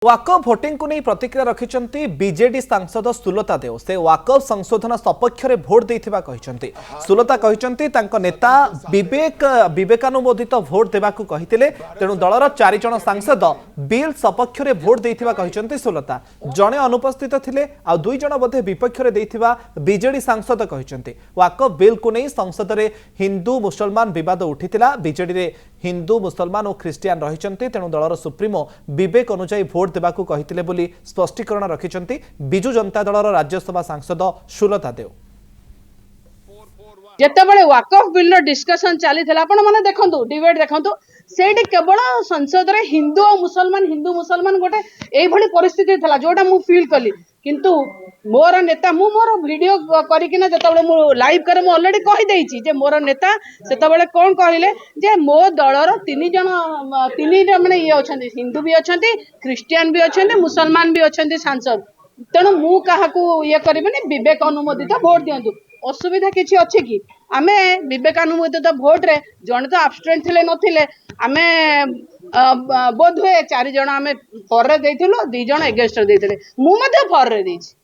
वाकफ voting को नहीं प्रतिक्रिया रखिंट बीजेडी सांसद सुलता देव से वाकफ संशोधन सपक्ष में भोट देथिबा कहिसंती। सुलता कहिसंती तांको नेता विवेकानुमोदित भोट देबाकू कहितिले, तेणु दलर 4 जण सांसद बिल सपक्ष में भोट देथिबा कहिसंती सुलता। जणे अनुपस्थित थिले आ 2 जण मध्ये विपक्ष में देथिबा बीजेडी सांसद कहिसंती। वाकफ बिल को नहीं संसद में हिंदू मुसलमान विवाद उठितिला। बीजेडी रे हिंदू मुसलमान और ख्रिस्टियान रहिसंती, तेणु दलर सुप्रीमो विवेक अनुसार भोट देबाकू कहितिले बोली स्पष्टीकरण रखिंट बिजु जनता दलर राज्यसभा सांसद सुलता देव। जेतेबेले वाकफ बिल डिस्कशन चली आपण माने देखंतु डिबेट देखंतु सेठी केवल संसद रे हिंदू मुसलमान गोटे एई भली परिस्थिति थला जोटा मु फील कली। किंतु मोर नेता मोर वीडियो करिकिना जेतेबेले मु लाइव करे मु ऑलरेडी कहि देइछि जे मोर नेता सेतेबेले कोन कहिले जे मो दलर 3 जण माने ये अछंती, हिंदू भी अछंती, क्रिश्चियन भी अछंती, मुसलमान भी अछंती सांसद। तेणु मु काहाकू ये करबेनी विवेक अनुमोदित भोट दियंतु। असुविधा किछि अछि कि आमे विवेकानुमोदित भोट रे जण तो एब्स्टेंट थिले नथिले, आमे बोध हुए 4 जण आमे फॉर रे देथिलो, 2 जण अगेंस्ट रे देथिले, मु मध्ये फॉर रे देछि।